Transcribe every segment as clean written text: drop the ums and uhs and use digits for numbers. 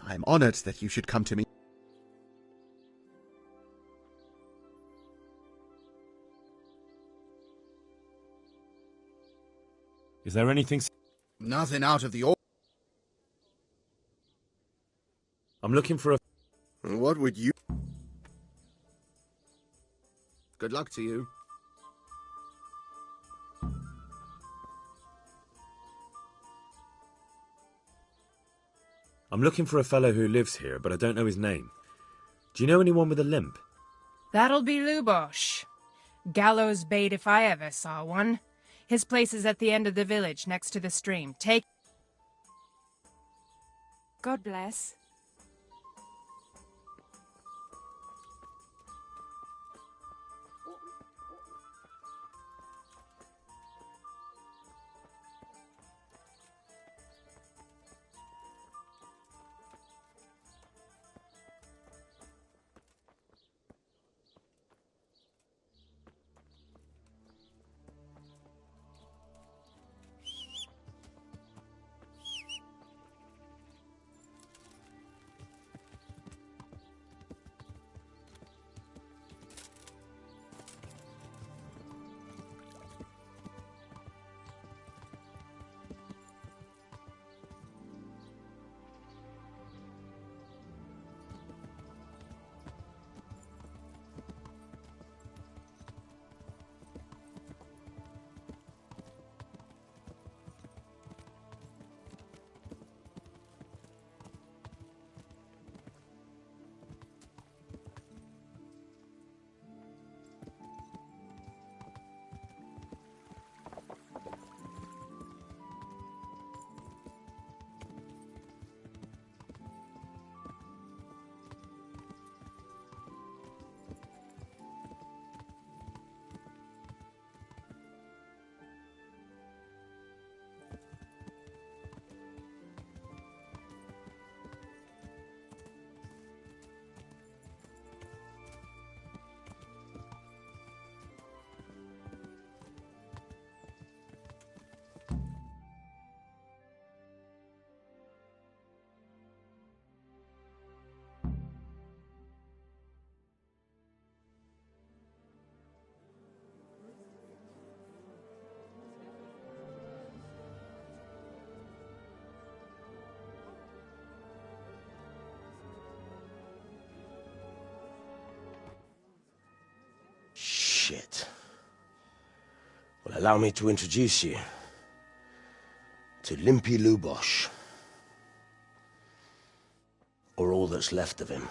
I'm honored that you should come to me. Is there anything... Nothing out of the ordinary. I'm looking for a... What would you... Good luck to you. I'm looking for a fellow who lives here, but I don't know his name. Do you know anyone with a limp? That'll be Lubosh. Gallows bait if I ever saw one. His place is at the end of the village, next to the stream. Take... God bless. Shit. Well, allow me to introduce you to Limpy Lubosh. Or all that's left of him.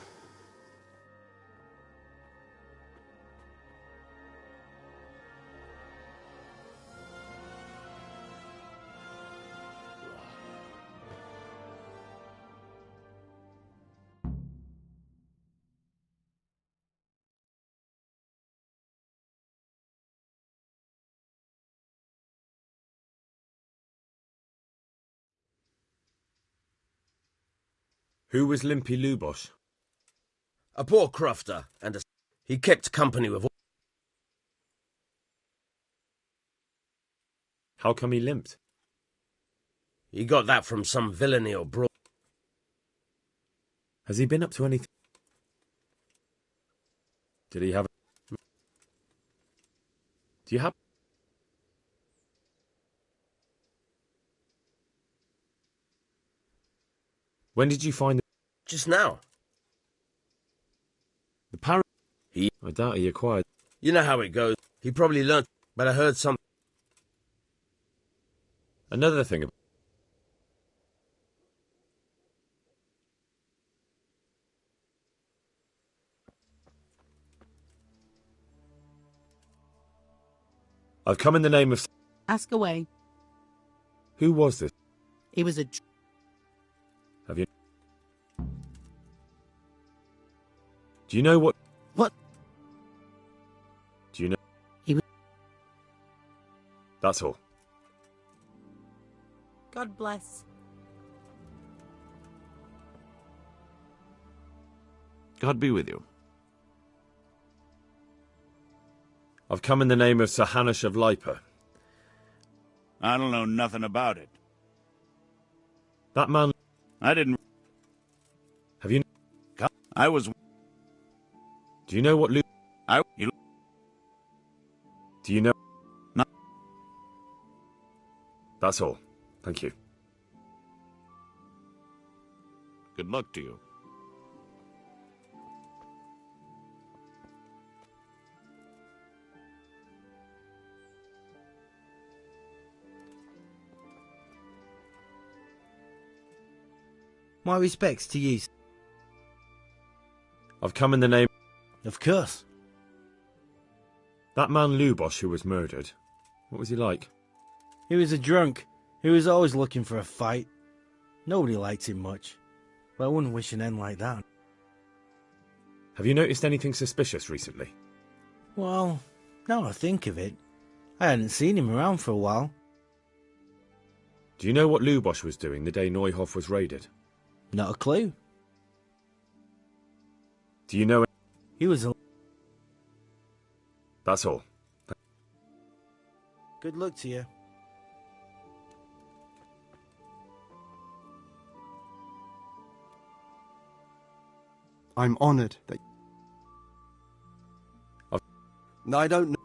Who was Limpy Lubosh? A poor crofter, and he kept company with... How come he limped? He got that from some villainy or brawl. Has he been up to anything? Did he have... Do you have... When did you find... Just now. The parrot? I doubt he acquired... You know how it goes. He probably learnt, but I heard some... Another thing... I've come in the name of... Ask away. Who was this? He was a... Have you... Do you know what... What? Do you know... He was... That's all. God bless. God be with you. I've come in the name of Sir Hanush of Lipa. I don't know nothing about it. That man... I didn't... Have you... I was... Do you know what You... Do you know... No. That's all. Thank you. Good luck to you. My respects to you. I've come in the name... Of course. That man Lubosh who was murdered. What was he like? He was a drunk. He was always looking for a fight. Nobody liked him much. But I wouldn't wish an end like that. Have you noticed anything suspicious recently? Well, now I think of it, I hadn't seen him around for a while. Do you know what Lubosh was doing the day Neuhof was raided? Not a clue. Do you know... He was a... That's all. Good luck to you. I'm honored that... No, I don't know.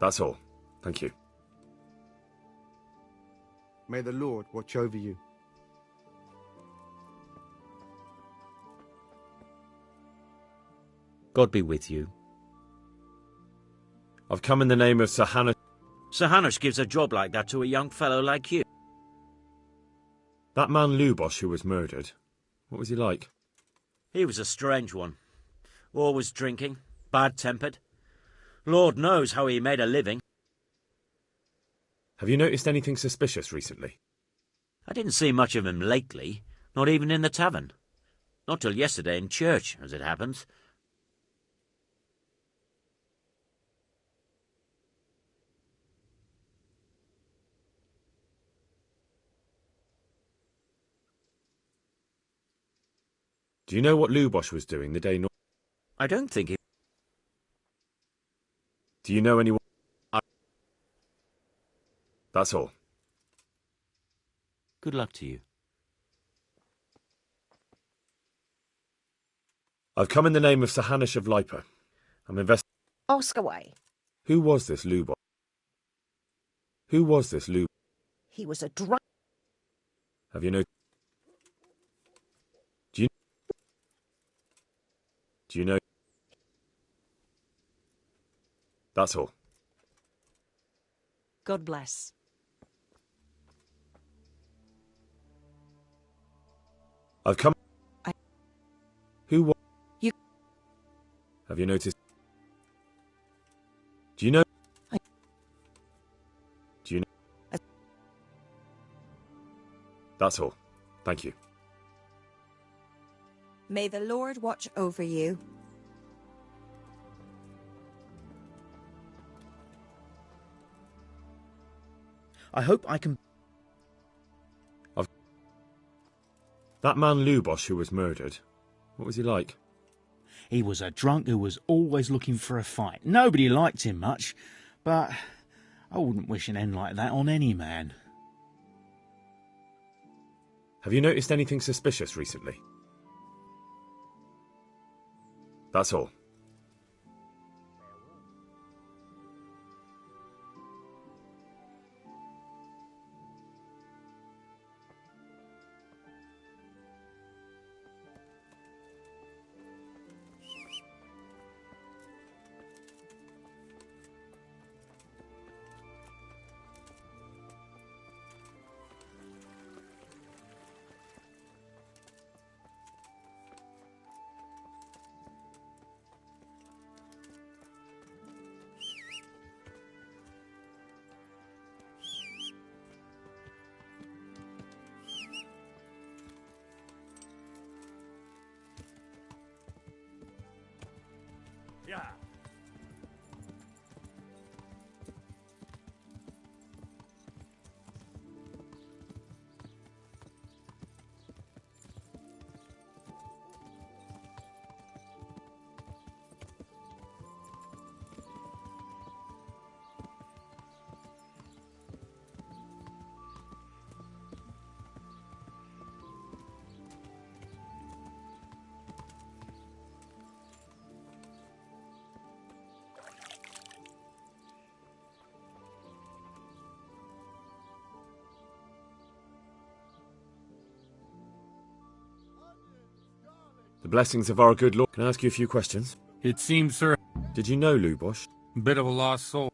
That's all. Thank you. May the Lord watch over you. God be with you. I've come in the name of Sir Hannah... Sir Hanush gives a job like that to a young fellow like you. That man Lubosh who was murdered. What was he like? He was a strange one. Always drinking, bad-tempered. Lord knows how he made a living. Have you noticed anything suspicious recently? I didn't see much of him lately, not even in the tavern. Not till yesterday in church, as it happens. Do you know what Lubosh was doing the day... I don't think he... Do you know anyone... That's all. Good luck to you. I've come in the name of Sir Hanush of Lipa. I'm Ask away. Who was this Lubosh? Who was this Lubosh? He was a drunk. Have you know... Do you know... That's all. God bless. I've come... Who was... You... Have you noticed... Do you know... Do you know... That's all. Thank you. May the Lord watch over you. I hope I can... That man Lubosh who was murdered. What was he like? He was a drunk who was always looking for a fight. Nobody liked him much, but I wouldn't wish an end like that on any man. Have you noticed anything suspicious recently? That's all. The blessings of our good Lord. Can I ask you a few questions? It seems, sir, Did you know Lubosh? a bit of a lost soul.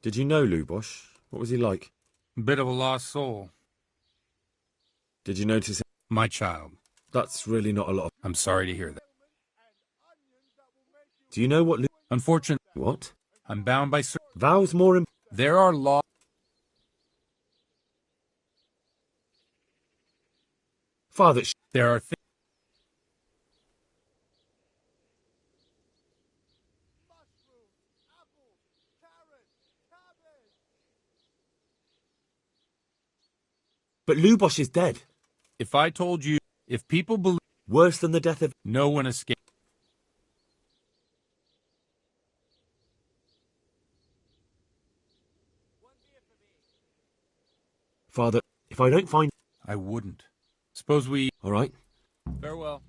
Did you know Lubosh? What was he like? A bit of a lost soul. Did you notice? My child. That's really not a lot of... I'm sorry to hear that. Do you know what Unfortunately, What? I'm bound by Vows more There are laws. Father, There are things. But Lubosh is dead. If I told you, if people believe, Worse than the death of... no one escaped. Father, if I don't find... I wouldn't. Suppose we... All right. Farewell.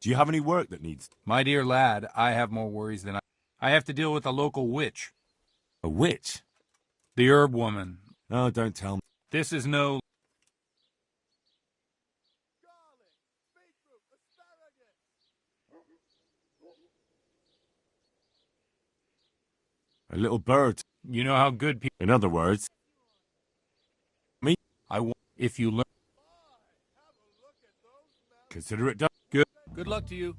Do you have any work that needs... My dear lad, I have more worries than I have to deal with a local witch. A witch? The herb woman. Oh, don't tell me. This is no... A little bird. You know how good people... In other words... Me? I want... If you learn... Consider it done. Good. Good luck to you.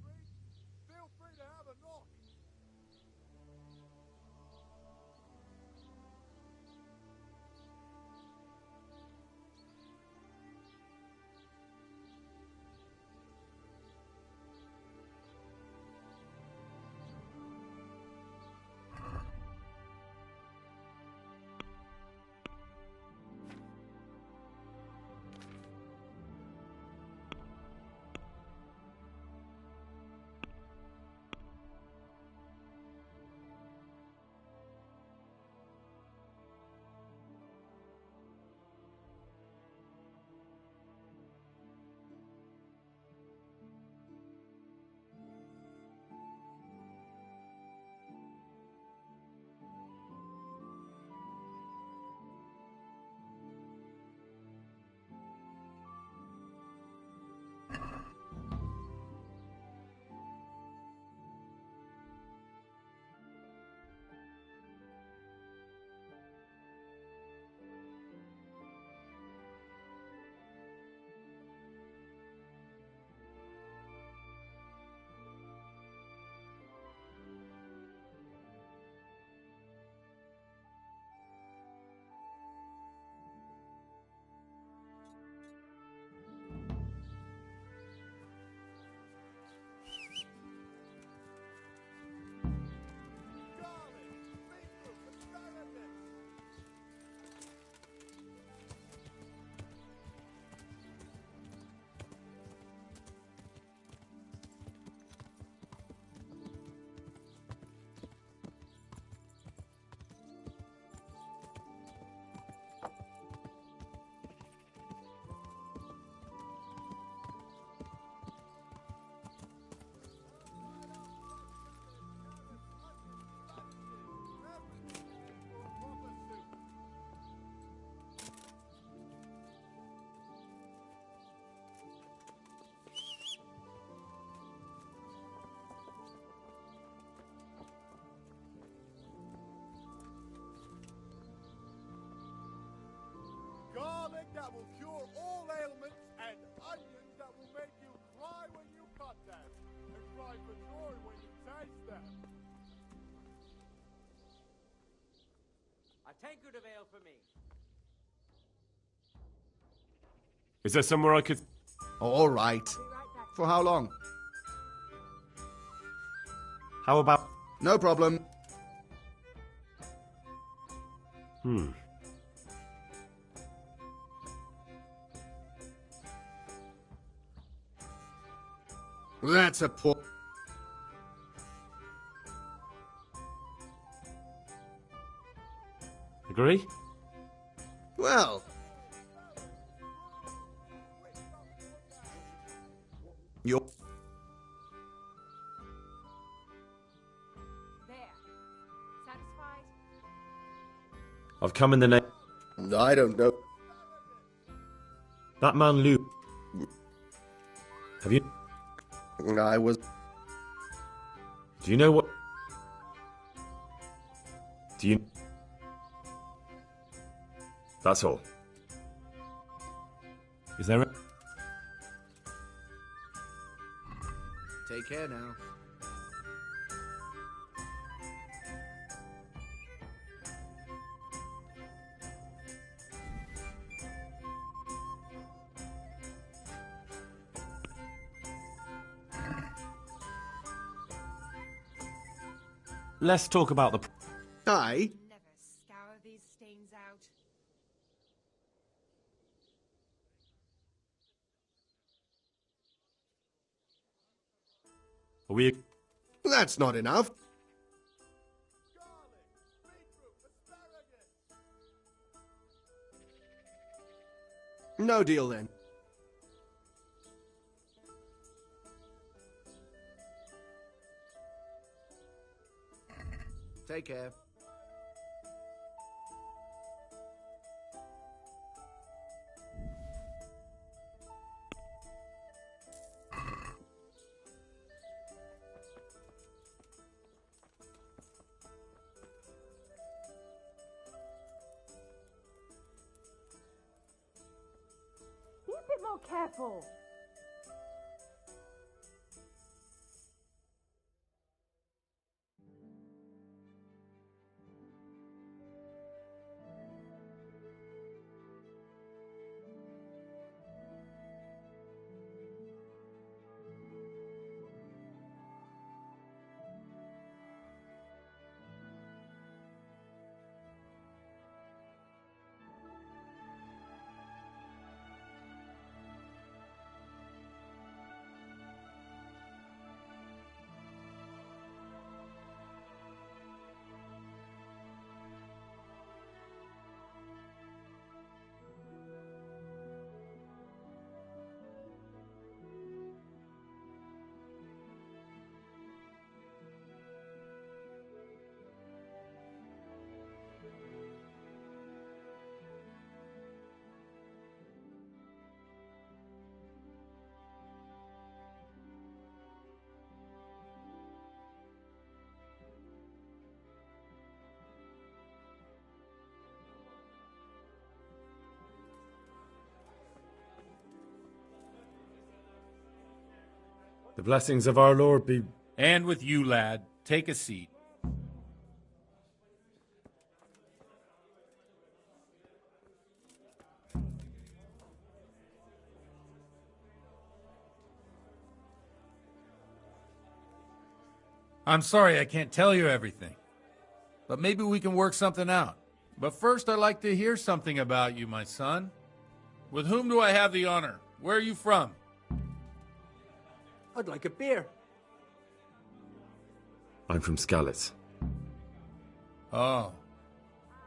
Garlic that will cure all ailments, and onions that will make you cry when you cut them, and cry for joy when you taste them. A tankard of ale for me. Is there somewhere I could... All right. For how long? How about... No problem. That's a poor... Agree? Well... You're... There. Satisfied? I've come in the name... I don't know. That man Lou. Have you... I was... Do you know what... Do you... That's all. Is there a... Take care now. Let's talk about the... Aye. Never scour these stains out. Are we... That's not enough. No deal then. Take care. Be a bit more careful. The blessings of our Lord be... And with you, lad. Take a seat. I'm sorry I can't tell you everything, but maybe we can work something out. But first, I'd like to hear something about you, my son. With whom do I have the honor? Where are you from? I'd like a beer. I'm from Skalitz. Oh,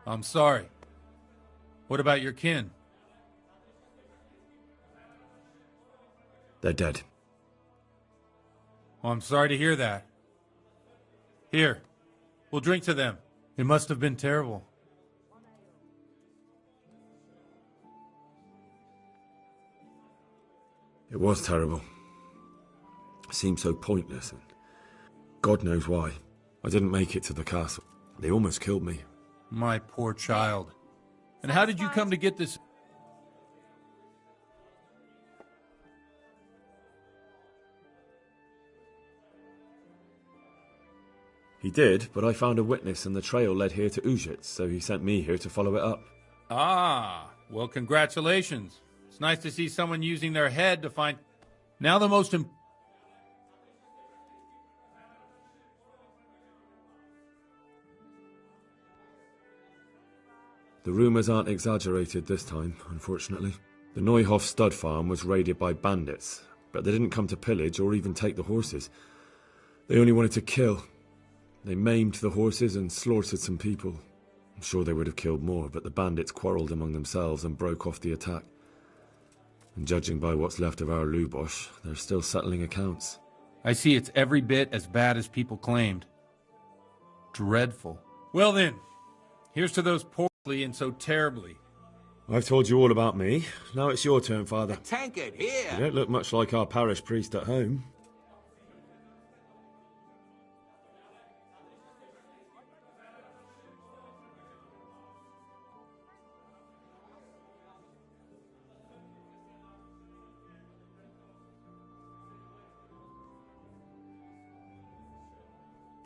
I'm sorry. What about your kin? They're dead. Oh, I'm sorry to hear that. Here, we'll drink to them. It must have been terrible. It was terrible. It seemed so pointless, and God knows why. I didn't make it to the castle. They almost killed me. My poor child. And how did you come to get this? He did, but I found a witness and the trail led here to Ujit, so he sent me here to follow it up. Ah, well, congratulations. It's nice to see someone using their head to find... Now the most important... The rumours aren't exaggerated this time, unfortunately. The Neuhof stud farm was raided by bandits, but they didn't come to pillage or even take the horses. They only wanted to kill. They maimed the horses and slaughtered some people. I'm sure they would have killed more, but the bandits quarrelled among themselves and broke off the attack. And judging by what's left of our Lubosh, they're still settling accounts. I see it's every bit as bad as people claimed. Dreadful. Well then, here's to those poorly and so terribly. I've told you all about me. Now it's your turn, Father. Tankard here. You don't look much like our parish priest at home.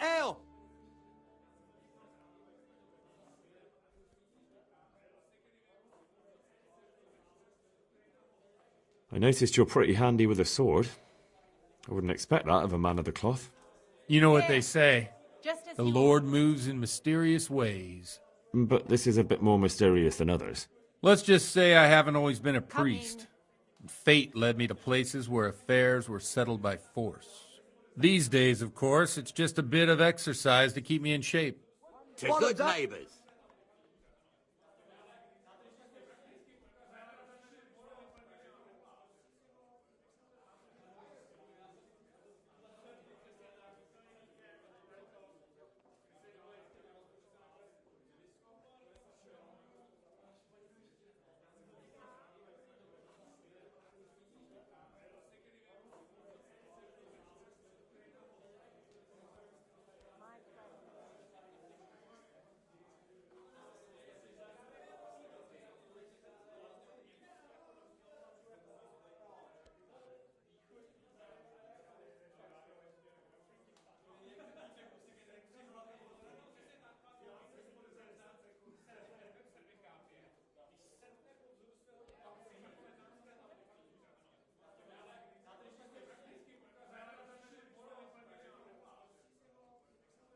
Ale! I noticed you're pretty handy with a sword. I wouldn't expect that of a man of the cloth. You know what they say. Just as The you Lord moves in mysterious ways. But this is a bit more mysterious than others. Let's just say I haven't always been a priest. Fate led me to places where affairs were settled by force. These days, of course, it's just a bit of exercise to keep me in shape. To good neighbours.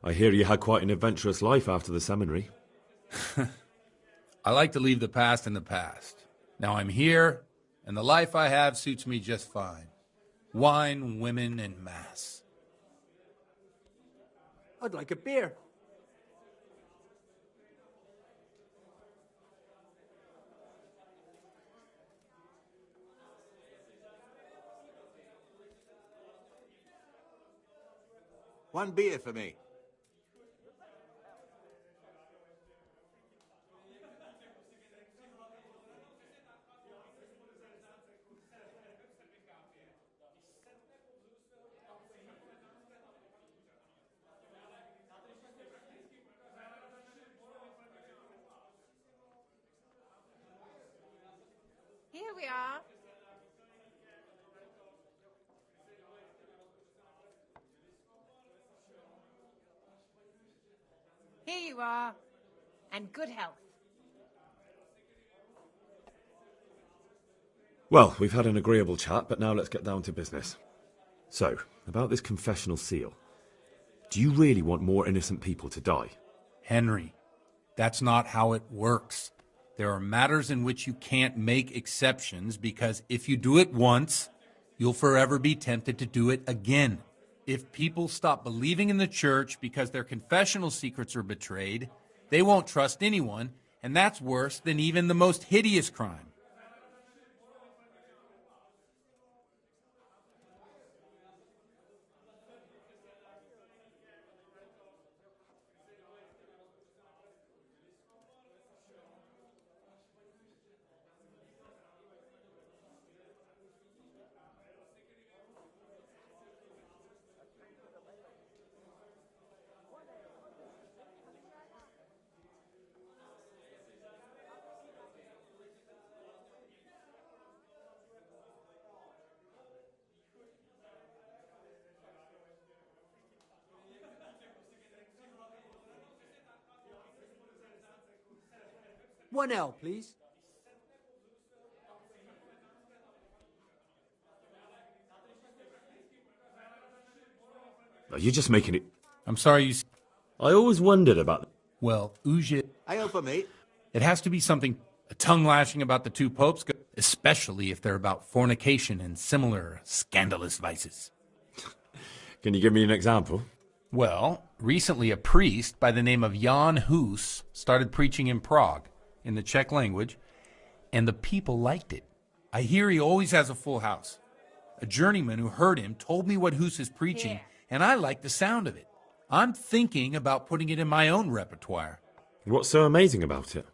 I hear you had quite an adventurous life after the seminary. I like to leave the past in the past. Now I'm here, and the life I have suits me just fine. Wine, women, and mass. I'd like a beer. One beer for me. Here we are. Here you are. And good health. Well, we've had an agreeable chat, but now let's get down to business. So, about this confessional seal. Do you really want more innocent people to die? Henry, that's not how it works. There are matters in which you can't make exceptions because if you do it once, you'll forever be tempted to do it again. If people stop believing in the church because their confessional secrets are betrayed, they won't trust anyone, and that's worse than even the most hideous crime. One L, please. Are you just making it... I'm sorry you... I always wondered about... Well, Uge... Ale for me. It has to be something, a tongue lashing about the two popes, especially if they're about fornication and similar scandalous vices. Can you give me an example? Well, recently a priest by the name of Jan Hus started preaching in Prague, in the Czech language, and the people liked it. I hear he always has a full house. A journeyman who heard him told me what Hus is preaching, and I like the sound of it. I'm thinking about putting it in my own repertoire. What's so amazing about it?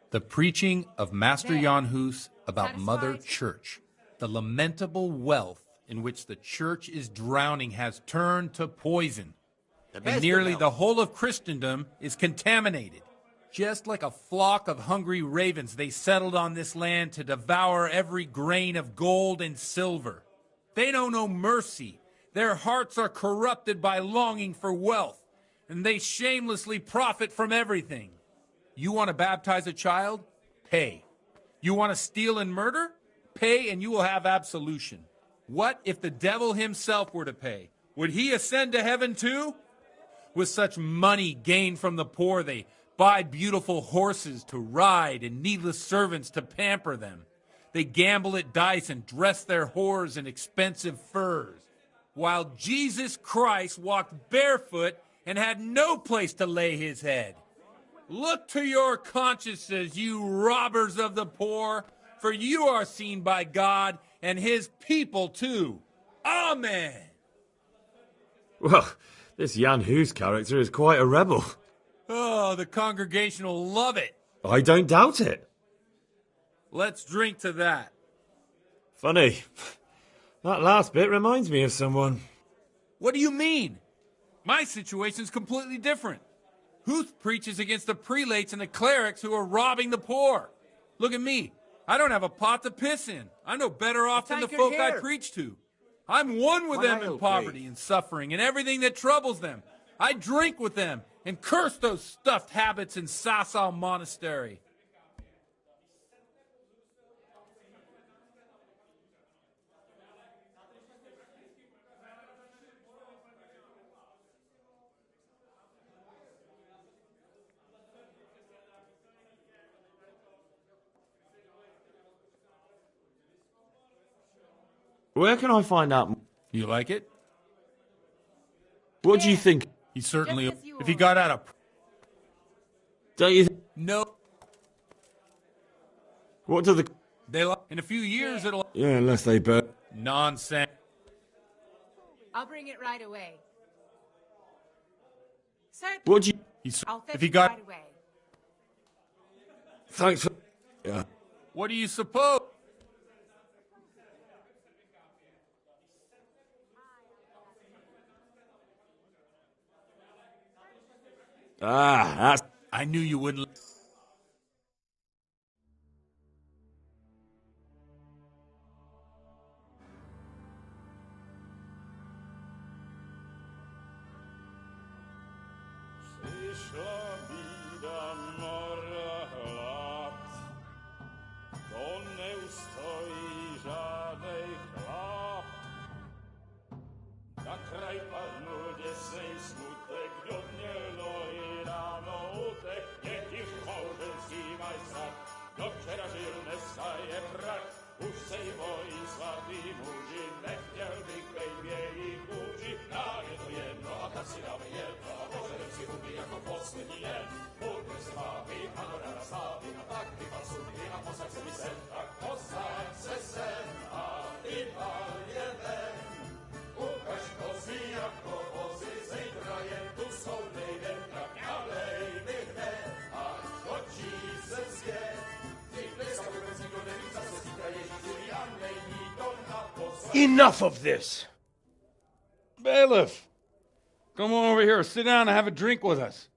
The preaching of Master There. Jan Hus about Satisfied? Mother Church. The lamentable wealth in which the Church is drowning has turned to poison. And nearly the whole of Christendom is contaminated. Just like a flock of hungry ravens, they settled on this land to devour every grain of gold and silver. They know no mercy. Their hearts are corrupted by longing for wealth, and they shamelessly profit from everything. You want to baptize a child? Pay. You want to steal and murder? Pay and you will have absolution. What if the devil himself were to pay? Would he ascend to heaven too? With such money gained from the poor, they buy beautiful horses to ride and needless servants to pamper them. They gamble at dice and dress their whores in expensive furs, while Jesus Christ walked barefoot and had no place to lay his head. Look to your consciences, you robbers of the poor, for you are seen by God and his people too. Amen. Well, this Jan Hus character is quite a rebel. Oh, the congregation will love it. I don't doubt it. Let's drink to that. Funny. That last bit reminds me of someone. What do you mean? My situation's completely different. Huth preaches against the prelates and the clerics who are robbing the poor. Look at me. I don't have a pot to piss in. I'm no better off than the folk I preach to. I'm one with them in poverty and suffering and everything that troubles them. I drink with them and curse those stuffed habits in Sasau Monastery. Where can I find out? You like it? What do you think? He certainly, if he got out of... Don't you No. What do the... In a few years, it'll... Yeah, unless they burn... Nonsense. I'll bring it right away. Certainly. What do you... I'll fetch if he it got... right away. Thanks for... Yeah. What do you suppose? That's... I knew you wouldn't... Enough of this! Bailiff, come on over here, sit down and have a drink with us.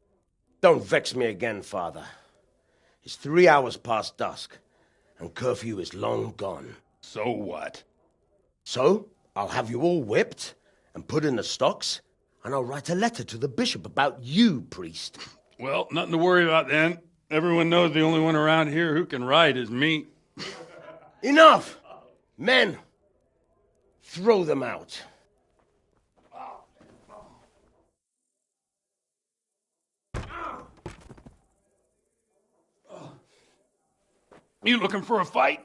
Don't vex me again, Father. It's 3 hours past dusk, and curfew is long gone. So what? So, I'll have you all whipped and put in the stocks, and I'll write a letter to the bishop about you, priest. Well, nothing to worry about then. Everyone knows the only one around here who can write is me. Enough! Men, throw them out. You looking for a fight?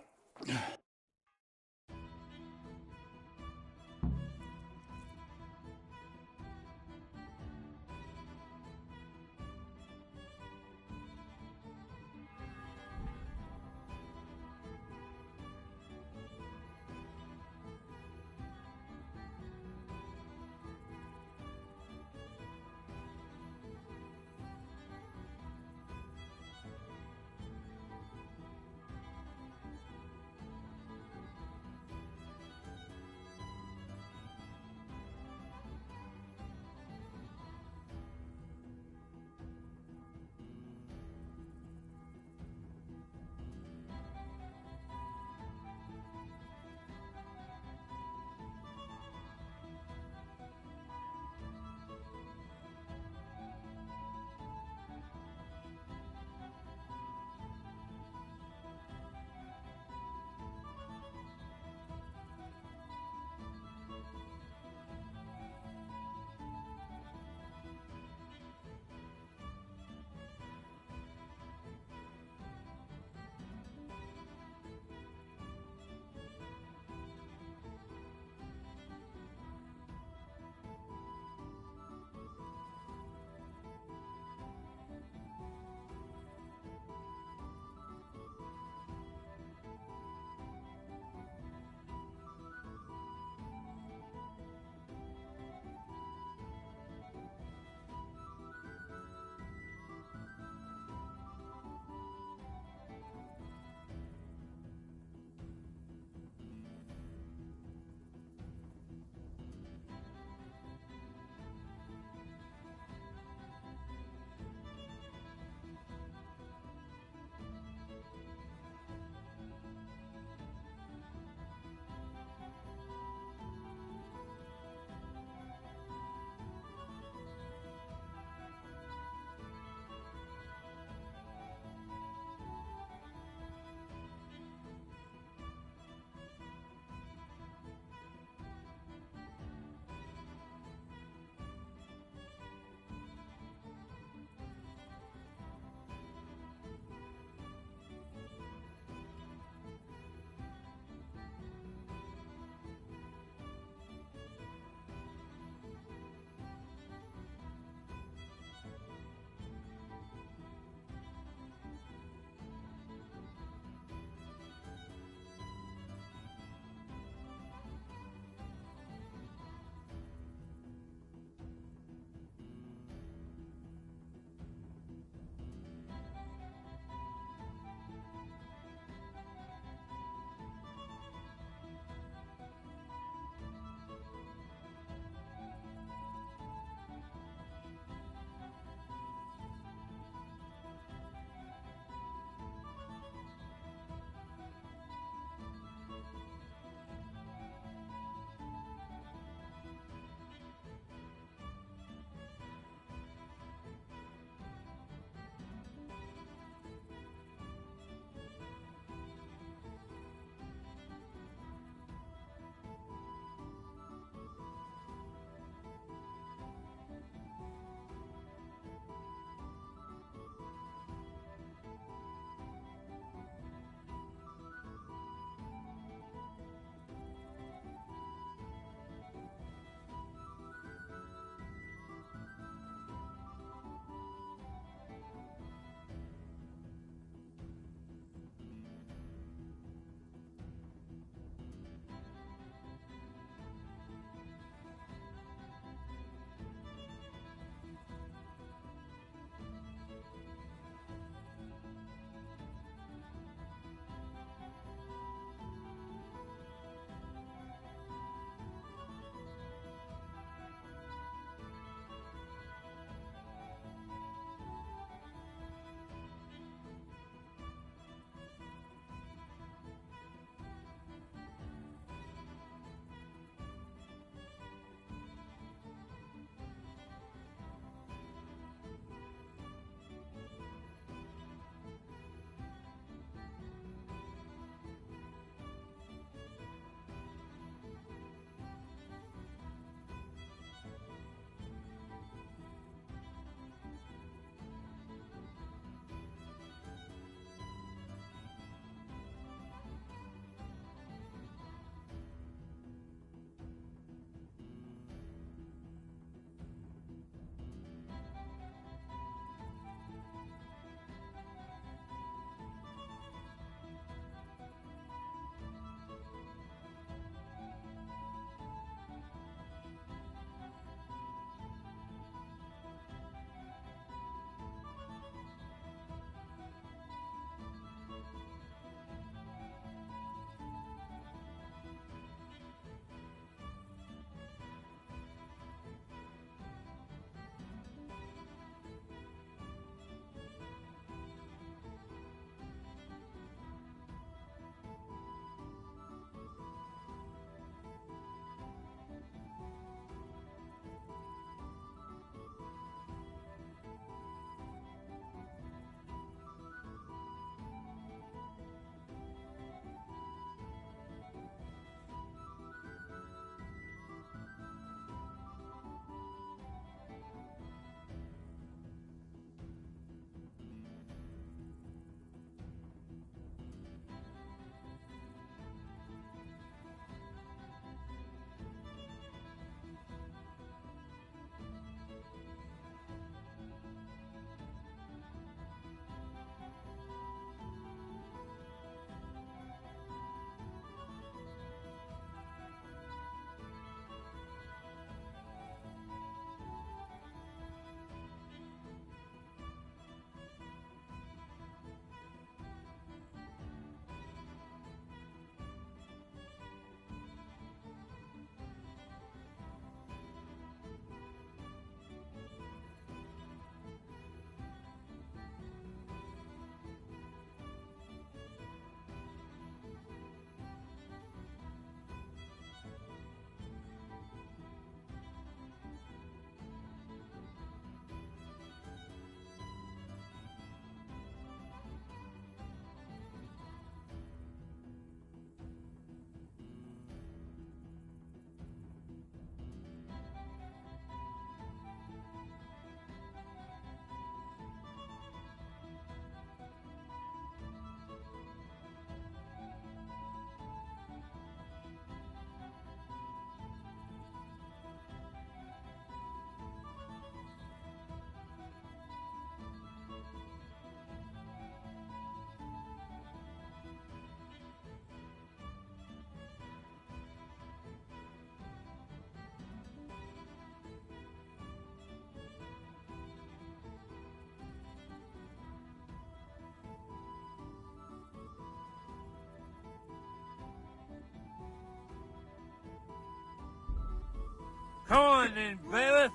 on then, bailiff.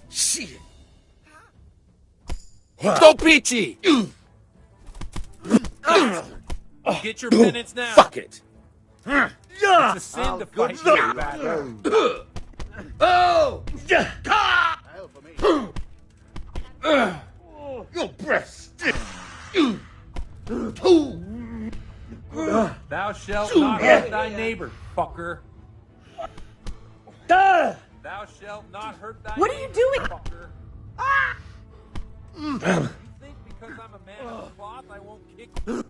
Shit. Go peachy! Get your penance now. Fuck it. It's a sin to fight you, bad. Oh! Your breath stinks. Thou shalt not hurt thy neighbor, fucker. Thou shalt not hurt thy What are you neighbor, doing? fucker. You think because I'm a man of cloth I won't kick you?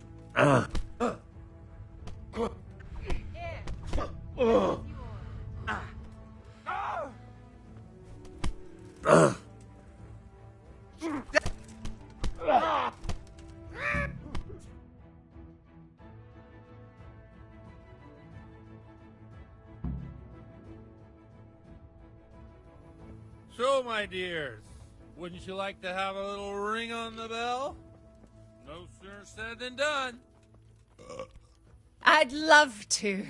So, my dears, wouldn't you like to have a little ring on the bell? No sooner said than done. I'd love to.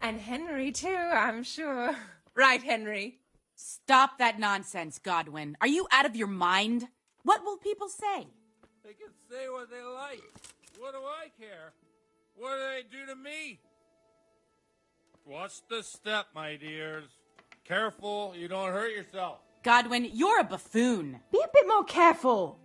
And Henry, too, I'm sure. Right, Henry? Stop that nonsense, Godwin. Are you out of your mind? What will people say? They can say what they like. What do I care? What do they do to me? Watch the step, my dears. Careful, you don't hurt yourself. Godwin, you're a buffoon. Be a bit more careful.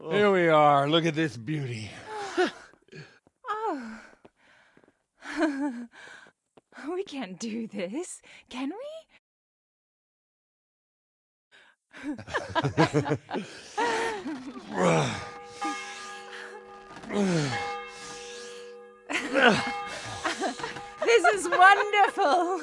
Here we are. Look at this beauty. Oh. We can't do this, can we? This is wonderful.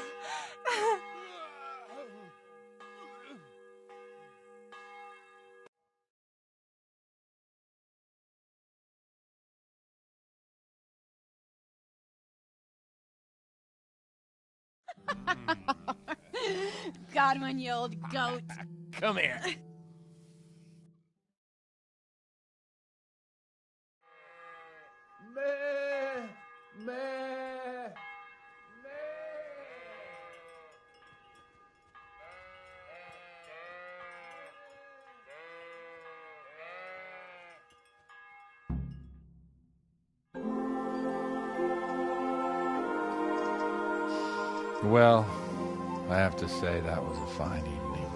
Godwin, you old goat. Come here. Well, I have to say that was a fine evening.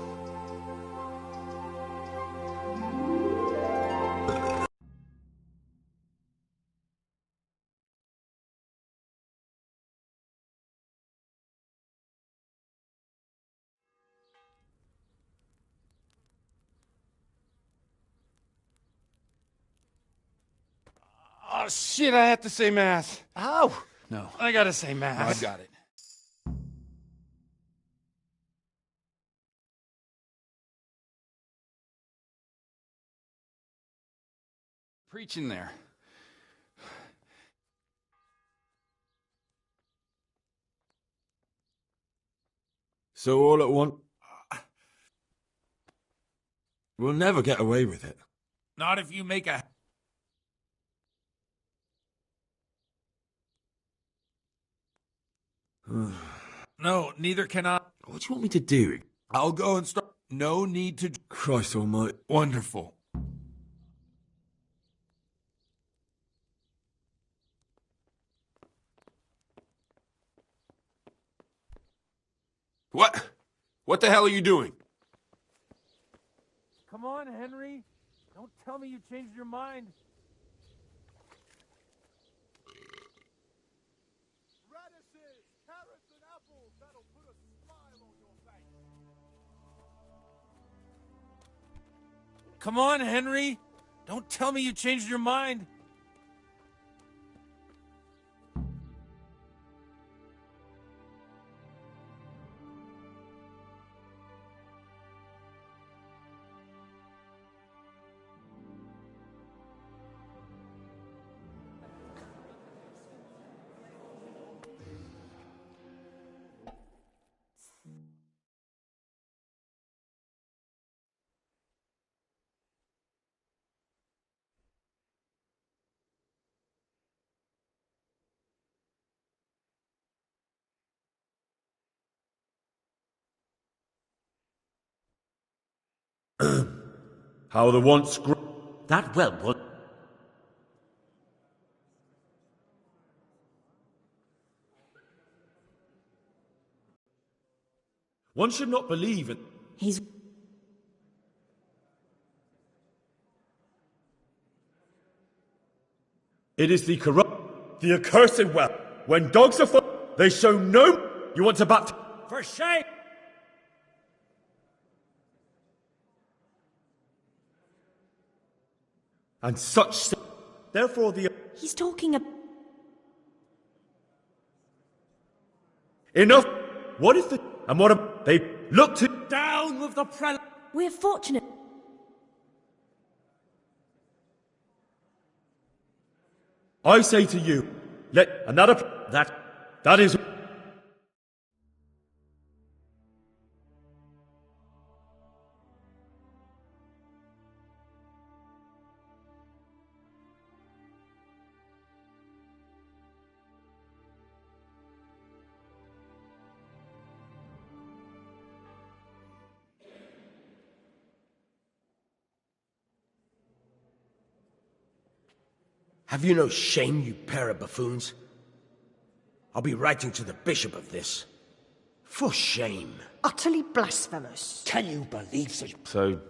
Oh, shit, I have to say mass. Oh! No. I gotta say mass. I got it. Preaching there. So all at once... We'll never get away with it. Not if you make a... No, neither can I. What do you want me to do? I'll go and start. No need to... Christ almighty. Wonderful. What? What the hell are you doing? Come on, Henry. Don't tell me you changed your mind. Radishes, carrots, and apples. That'll put a smile on your face. Come on, Henry. Don't tell me you changed your mind. How the once That well was... One should not believe in... He's... It is the corrupt, the accursed well. When dogs are they show no... You want to baptize... For shame! And such... Therefore the... He's talking about... Enough! What is the... And what a... They look to... Down with the prelate! We're fortunate. I say to you, let another... That is... Have you no shame, you pair of buffoons? I'll be writing to the bishop of this. For shame. Utterly blasphemous. Can you believe such... So,